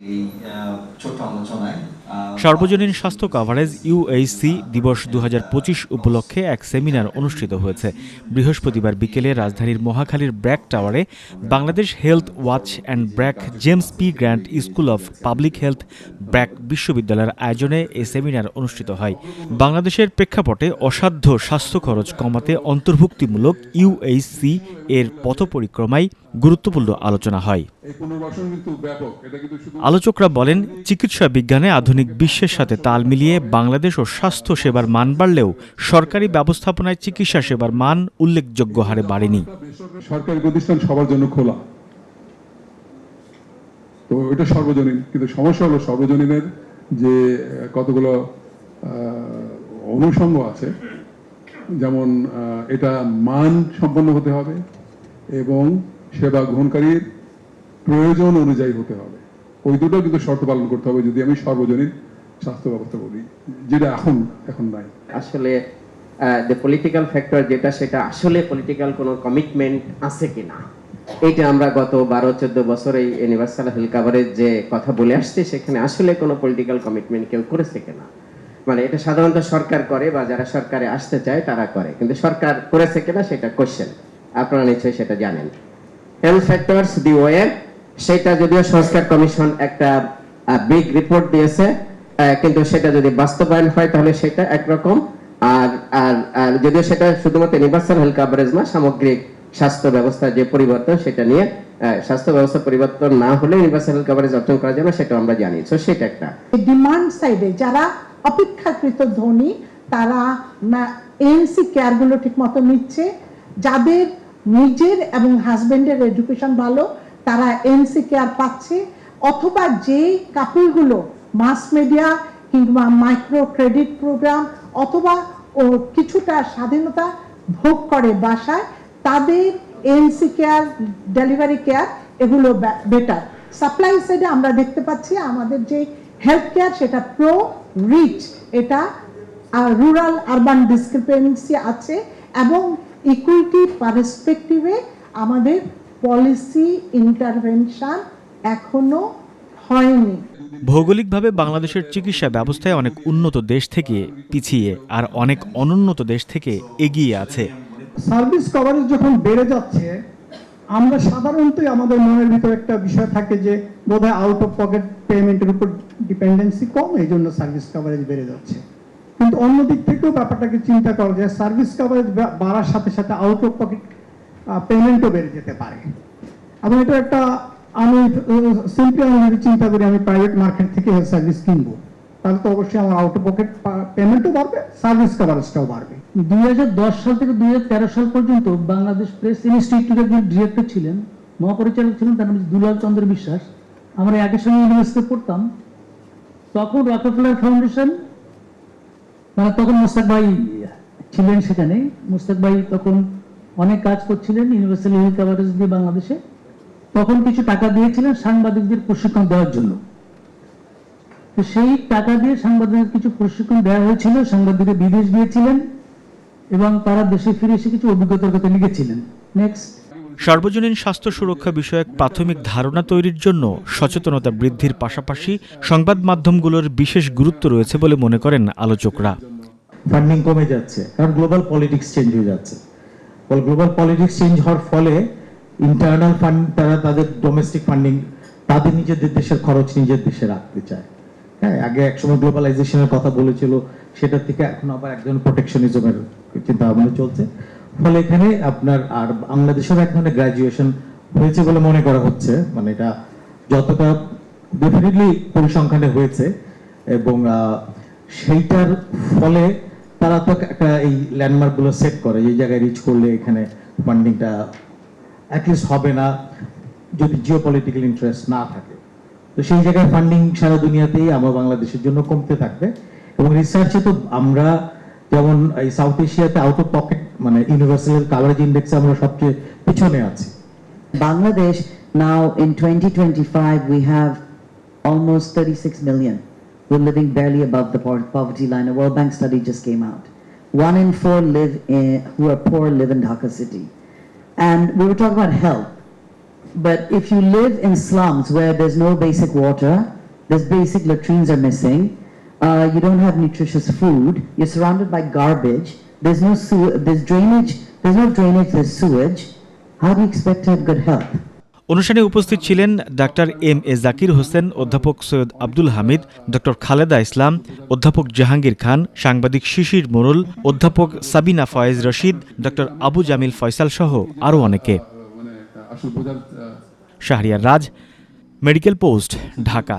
এই ছোট্ট আলোচনায় সার্বজনীন স্বাস্থ্য কভারেজ ইউএইচসি দিবস ২০২৫ উপলক্ষে এক সেমিনার অনুষ্ঠিত হয়েছে। বৃহস্পতিবার বিকেলে রাজধানীর মহাখালীর ব্র্যাক টাওয়ারে Bangladesh health watch and BRAC James P grant school of public health BRAC বিশ্ববিদ্যালয়ের আয়োজনে এ সেমিনার অনুষ্ঠিত হয়। বাংলাদেশের প্রেক্ষাপটে অসাধ্য স্বাস্থ্য খরচ কমাতে অন্তর্ভুক্তিমূলক ইউএইচসি এর পথপরিক্রমায় গুরুত্বপূর্ণ আলোচনা হয়। আলোচকরা বলেন, চিকিৎসা বিজ্ঞানে আধুনিক বিশ্বের সাথে তাল মিলিয়ে বাংলাদেশ ও স্বাস্থ্য সেবার মান বাড়লেও সরকারি ব্যবস্থাপনায় চিকিৎসা সেবার মান উল্লেখযোগ্য হারে বাড়েনি। সরকারি প্রতিষ্ঠান সবার জন্য খোলা, তো এটা সর্বজনীন, কিন্তু সমস্যা হলো সর্বজনীনের যে কতগুলো অনুষঙ্গ আছে, যেমন এটা মান সম্পন্ন হতে হবে এবং সেবা গ্রহণকারীর প্রয়োজন অনুযায়ী হতে হবে। ওই দুটো কিন্তু শর্ত পালন করতে হবে যদি আমি সর্বজনীন স্বাস্থ্য ব্যবস্থা বলি, যেটা এখন নাই। আসলে দ্য পলিটিক্যাল ফ্যাক্টর যেটা, সেটা আসলে পলিটিক্যাল কোনো কমিটমেন্ট আছে কিনা, এইটা আমরা গত 12-14 বছর এই ইউনিভার্সাল হেলথ কাভারেজ যে কথা বলে আসছে, সেখানে আসলে কোনো পলিটিক্যাল কমিটমেন্ট কেউ করেছে কিনা। মানে এটা সাধারণত সরকার করে বা যারা সরকারে আসতে চায় তারা করে, কিন্তু সরকার করেছে কিনা সেটা কোশ্চেন। আপনারা নিশ্চয়ই সেটা জানেন। হেলথ ফ্যাক্টরস দি ওয়ে, সেটা যদিও সংস্কার কমিশন একটা বিগ রিপোর্ট দিয়েছে, কিন্তু সেটা যদি বাস্তবায়ন হয় তাহলে সেটা একরকম, আর আর যদিও সেটা শুধুমাত্র ইউনিভার্সাল হেলথ কাভারেজ না, সামগ্রিক স্বাস্থ্য ব্যবস্থা যে পরিবর্তন সেটা নিয়ে, স্বাস্থ্য ব্যবস্থা পরিবর্তন না হলে ইউনিভার্সাল হেলথ কাভারেজ অর্জন করা যাবে, সেটা আমরা জানি। তো সেটা একটা ডিমান্ড সাইডে যারা অপেক্ষাকৃত ধনী তারা এনসি কেয়ার গুলো ঠিক মতো নিচ্ছে, যাদের নিজের এবং হাজবেন্ডের এডুকেশন ভালো তারা এনসি কেয়ার পাচ্ছে, অথবা যে কাপলগুলো মাস মিডিয়া কিংবা মাইক্রো ক্রেডিট প্রোগ্রাম অথবা কিছুটা স্বাধীনতা ভোগ করে বাসায়, তাদের এনসি কেয়ার, ডেলিভারি কেয়ার এগুলো বেটার। সাপ্লাই সাইডে আমরা দেখতে পাচ্ছি আমাদের যে হেলথ কেয়ার সেটা প্রো রিচ, এটা রুরাল আরবান ডিসক্রিপেন্সি আছে, এবং ইকুইটি পার্সপেক্টিভে আমাদের পলিসি ইন্টারভেনশন এখনো হয়নি। ভৌগোলিকভাবে বাংলাদেশের চিকিৎসা ব্যবস্থায় অনেক উন্নত দেশ থেকে পিছিয়ে আর অনেক অনুন্নত দেশ থেকে এগিয়ে আছে। সার্ভিস কভারেজ যখন বেড়ে যাচ্ছে, আমরা সাধারণতই আমাদের মনের ভিতর একটা বিষয় থাকে যে বোধহয় আউট অফ পকেট পেমেন্টের উপর ডিপেন্ডেন্সি কম, এই জন্য সার্ভিস কভারেজ বেড়ে যাচ্ছে। কিন্তু অন্য দিক থেকেও ব্যাপারটাকে চিন্তা করা যায়, সার্ভিস কভারেজ বাড়ার সাথে সাথে আউট অফ পকেট পেমেন্টও বেড়ে যেতে পারে। এবং এটা একটা, আমি সিম্পলি যদি চিন্তা করি আমি প্রাইভেট মার্কেট থেকে হেলথ সার্ভিস কিনবো, তাহলে তো অবশ্যই আমার আউট অফ পকেট পেমেন্টও বাড়বে, সার্ভিস কভারেজটাও বাড়বে। 2010 সাল থেকে 2013 সাল পর্যন্ত বাংলাদেশ প্রেস ইনস্টিটিউটের যে ডিরেক্টর ছিলেন, মহাপরিচালক ছিলেন, তার নাম দুলাল চন্দ্র বিশ্বাস। আমরা একই সঙ্গে ইউনিভার্সিটিতে পড়তাম। তখন রকফেলার ফাউন্ডেশন, মানে তখন মুস্তাক ভাই ছিলেন সেখানে। মুস্তাক ভাই তখন অনেক কাজ করছিলেন ইউনিভার্সাল হেলথ কাভারেজ দিয়ে বাংলাদেশে। তখন কিছু টাকা দিয়েছিলেন সাংবাদিকদের প্রশিক্ষণ দেওয়ার জন্য। তো সেই টাকা দিয়ে সাংবাদিকদের কিছু প্রশিক্ষণ দেওয়া হয়েছিল, সাংবাদিকরা বিদেশ গিয়েছিলেন এবং তারা দেশে ফিরে এসে কিছু অভিজ্ঞতার কথা লিখেছিলেন। নেক্সট, সার্বজনীন স্বাস্থ্য সুরক্ষা বিষয়ক প্রাথমিক ধারণা তৈরির জন্য সচেতনতা বৃদ্ধির পাশাপাশি সংবাদ মাধ্যমগুলোর বিশেষ গুরুত্ব রয়েছে বলে মনে করেন আলোচকরা। ফান্ডিং কমে যাচ্ছে কারণ গ্লোবাল পলিটিক্স চেঞ্জ হয়ে যাচ্ছে। গ্লোবাল পলিটিক্স চেঞ্জ হওয়ার ফলে ইন্টারনাল ফান্ড, তারা তাদের ডোমেস্টিক ফান্ডিং, তাদের নিজেদের দেশের খরচ নিজের দেশে রাখতে চায়। হ্যাঁ, আগে একসময় গ্লোবালাইজেশনের কথা বলেছিল, সেটার থেকে এখন আবার একজন প্রোটেকশনিজমের চিন্তা ভাবনা চলছে। ফলে এখানে আপনার আর বাংলাদেশের এক ধরনের গ্রাজুয়েশন হয়েছে বলে মনে করা হচ্ছে, মানে এটা যতটা ডেফিনেটলি পরিসংখ্যানে হয়েছে, এবং সেইটার ফলে তারা তো একটা এই ল্যান্ডমার্কগুলো সেট করে, এই জায়গায় রিচ করলে এখানে ফান্ডিংটা অ্যাটলিস্ট হবে না যদি জিও পলিটিক্যাল ইন্টারেস্ট না থাকে। তো সেই জায়গায় ফান্ডিং সারা দুনিয়াতেই আমার বাংলাদেশের জন্য কমতে থাকবে। এবং রিসার্চে তো আমরা যেমন এই সাউথ এশিয়াতে আউট অফ পকেট মানে ইউনিভার্সাল কাভারেজ ইন্ডেক্সে আমরা সবচেয়ে পিছনে আছি। Bangladesh now in 2025 we have almost 36 million. We're living barely above the poverty line. A World Bank study just came out. 1 in 4 who are poor live in Dhaka city. And we were talking about health. But if you live in slums where there's no basic water, there's basic latrines are missing, you don't have nutritious food, you're surrounded by garbage, there's no drainage, there's sewage, how do you expect to have good health? অনুষ্ঠানে উপস্থিত ছিলেন doctor M A Zakir Hossain, অধ্যাপক Syed Abdul Hamid, doctor Khaleda ইসলাম, অধ্যাপক জাহাঙ্গীর খান, সাংবাদিক শিশির মোরল, অধ্যাপক Sabina Faiz Rashid, doctor Abu Jamil Faisal সহ আরও অনেকে। শাহরিয়ার রাজ, মেডিকেল পোস্ট, ঢাকা।